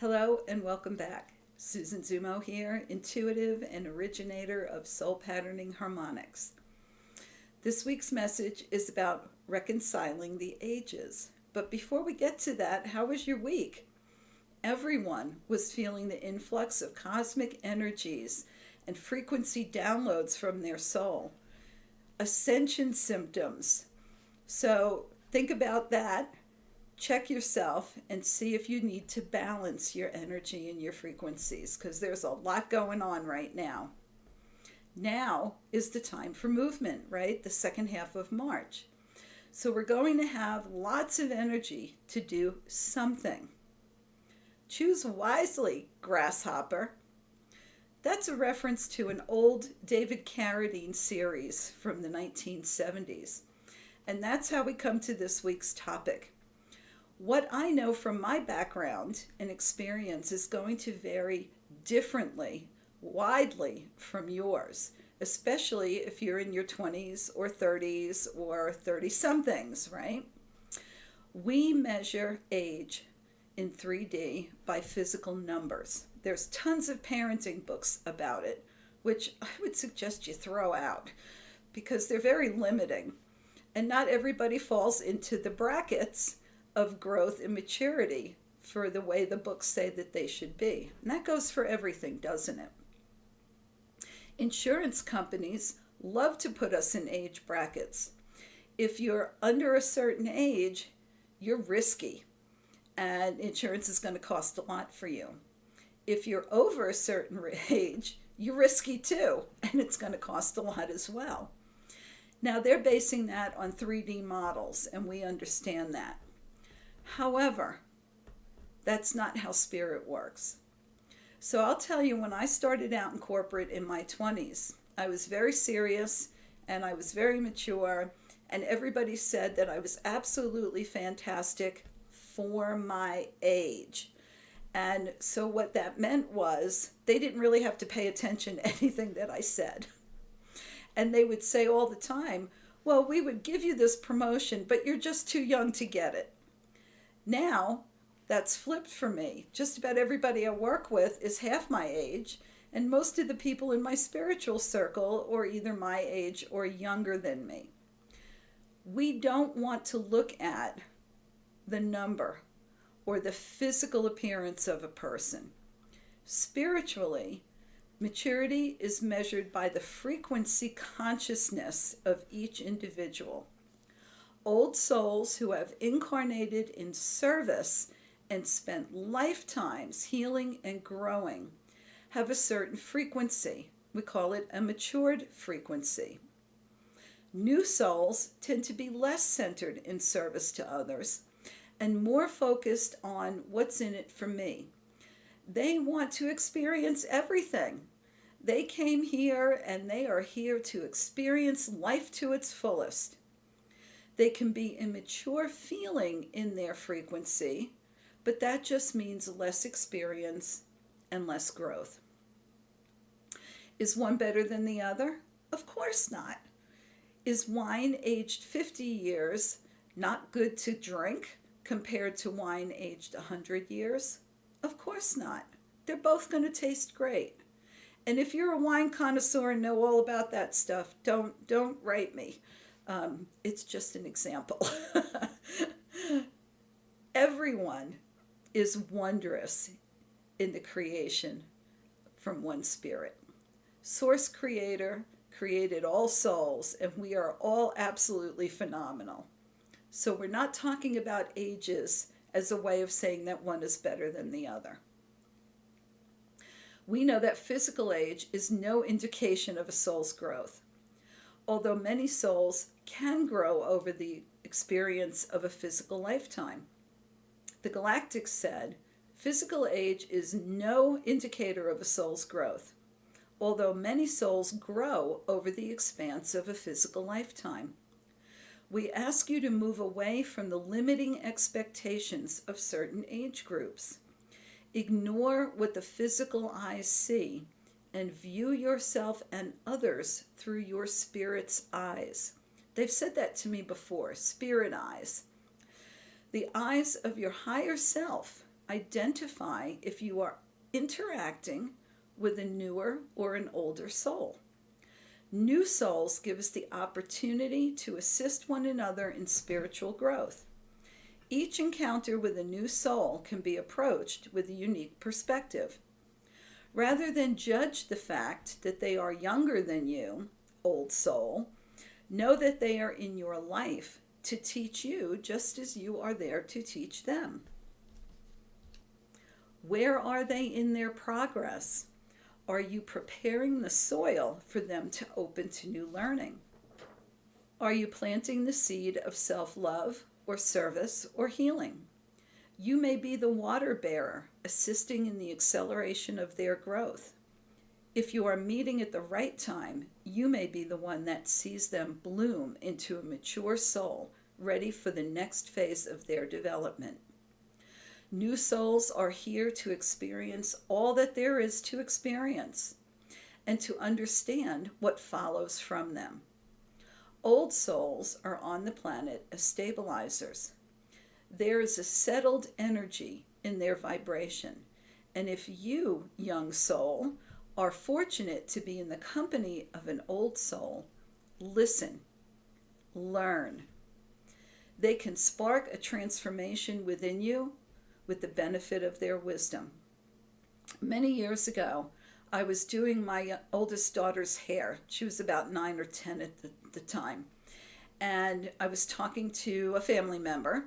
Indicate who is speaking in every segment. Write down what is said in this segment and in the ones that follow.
Speaker 1: Hello and welcome back. Susan Zumo here, intuitive and originator of soul patterning harmonics. This week's message is about reconciling the ages. But before we get to that, how was your week? Everyone was feeling the influx of cosmic energies and frequency downloads from their soul. Ascension symptoms. So think about that. Check yourself and see if you need to balance your energy and your frequencies, because there's a lot going on right now. Now is the time for movement, right? The second half of March. So we're going to have lots of energy to do something. Choose wisely, Grasshopper. That's a reference to an old David Carradine series from the 1970s. And that's how we come to this week's topic. What I know from my background and experience is going to vary differently, widely from yours, especially if you're in your 20s or 30s or 30-somethings, right? We measure age in 3D by physical numbers. There's tons of parenting books about it, which I would suggest you throw out because they're very limiting. And not everybody falls into the brackets of growth and maturity for the way the books say that they should be. And that goes for everything, doesn't it? Insurance companies love to put us in age brackets. If you're under a certain age, you're risky, and insurance is going to cost a lot for you. If you're over a certain age, you're risky too, and it's going to cost a lot as well. Now, they're basing that on 3D models, and we understand that. However, that's not how spirit works. So I'll tell you, when I started out in corporate in my 20s, I was very serious and I was very mature, and everybody said that I was absolutely fantastic for my age. And so what that meant was they didn't really have to pay attention to anything that I said. And they would say all the time, well, we would give you this promotion, but you're just too young to get it. Now, that's flipped for me. Just about everybody I work with is half my age, and most of the people in my spiritual circle are either my age or younger than me. We don't want to look at the number or the physical appearance of a person. Spiritually, maturity is measured by the frequency consciousness of each individual. Old souls who have incarnated in service and spent lifetimes healing and growing have a certain frequency. We call it a matured frequency. New souls tend to be less centered in service to others and more focused on what's in it for me. They want to experience everything. They came here and they are here to experience life to its fullest. They can be immature feeling in their frequency, but that just means less experience and less growth. Is one better than the other? Of course not. Is wine aged 50 years not good to drink compared to wine aged 100 years? Of course not. They're both going to taste great. And if you're a wine connoisseur and know all about that stuff, don't write me. It's just an example. Everyone is wondrous in the creation from one spirit. Source Creator created all souls, and we are all absolutely phenomenal. So we're not talking about ages as a way of saying that one is better than the other. We know that physical age is no indication of a soul's growth, although many souls can grow over the experience of a physical lifetime. The Galactics said, physical age is no indicator of a soul's growth, although many souls grow over the expanse of a physical lifetime. We ask you to move away from the limiting expectations of certain age groups. Ignore what the physical eyes see and view yourself and others through your spirit's eyes. They've said that to me before, spirit eyes. The eyes of your higher self identify if you are interacting with a newer or an older soul. New souls give us the opportunity to assist one another in spiritual growth. Each encounter with a new soul can be approached with a unique perspective. Rather than judge the fact that they are younger than you, old soul, know that they are in your life to teach you just as you are there to teach them. Where are they in their progress? Are you preparing the soil for them to open to new learning? Are you planting the seed of self-love or service or healing? You may be the water bearer, assisting in the acceleration of their growth. If you are meeting at the right time, you may be the one that sees them bloom into a mature soul, ready for the next phase of their development. New souls are here to experience all that there is to experience and to understand what follows from them. Old souls are on the planet as stabilizers. There is a settled energy in their vibration, and if you, young soul, are fortunate to be in the company of an old soul, listen, learn. They can spark a transformation within you with the benefit of their wisdom. Many years ago, I was doing my oldest daughter's hair. She was about 9 or 10 at the time. And I was talking to a family member,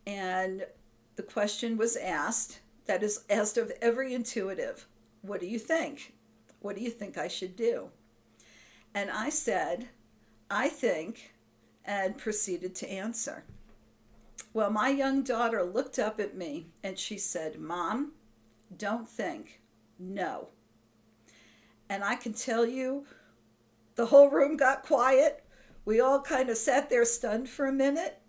Speaker 1: and the question was asked, that is asked of every intuitive, what do you think? What do you think I should do? And I said, I think, and proceeded to answer. Well, my young daughter looked up at me and she said, Mom, don't think, no. And I can tell you, the whole room got quiet. We all kind of sat there stunned for a minute.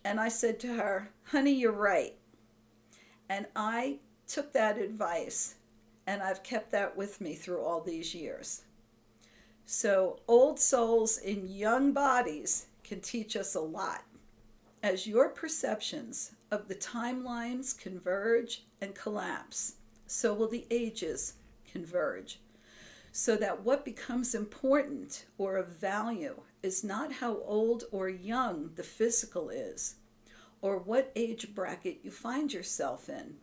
Speaker 1: And I said to her, honey, you're right. And I took that advice, and I've kept that with me through all these years. So old souls in young bodies can teach us a lot. As your perceptions of the timelines converge and collapse, so will the ages converge. So that what becomes important or of value is not how old or young the physical is, or what age bracket you find yourself in,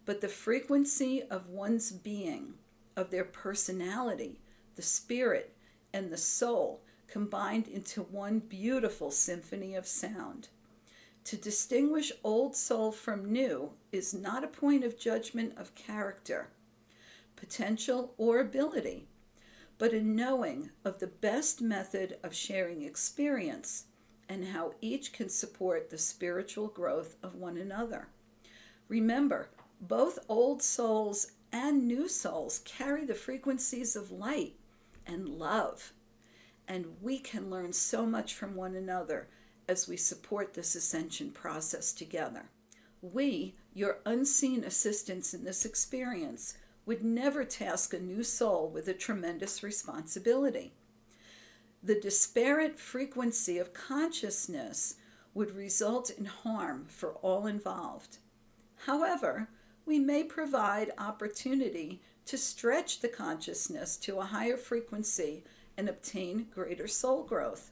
Speaker 1: but the frequency of one's being, of their personality, the spirit, and the soul combined into one beautiful symphony of sound. To distinguish old soul from new is not a point of judgment of character, potential, or ability, but a knowing of the best method of sharing experience and how each can support the spiritual growth of one another. Remember, both old souls and new souls carry the frequencies of light and love, and we can learn so much from one another as we support this ascension process together. We, your unseen assistants in this experience, would never task a new soul with a tremendous responsibility. The disparate frequency of consciousness would result in harm for all involved. However, we may provide opportunity to stretch the consciousness to a higher frequency and obtain greater soul growth.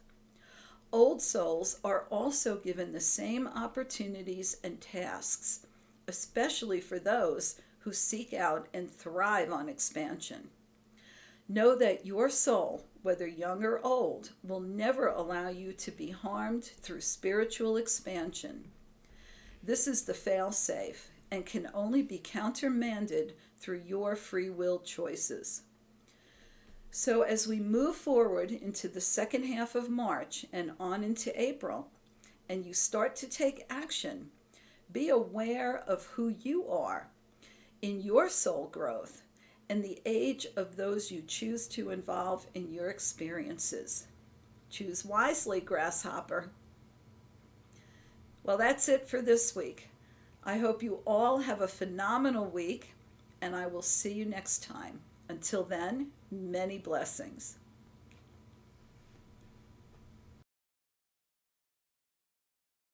Speaker 1: Old souls are also given the same opportunities and tasks, especially for those who seek out and thrive on expansion. Know that your soul, whether young or old, will never allow you to be harmed through spiritual expansion. This is the fail-safe and can only be countermanded through your free will choices. So as we move forward into the second half of March and on into April, and you start to take action, be aware of who you are in your soul growth and the age of those you choose to involve in your experiences. Choose wisely, Grasshopper. Well, that's it for this week. I hope you all have a phenomenal week, and I will see you next time. Until then, many blessings.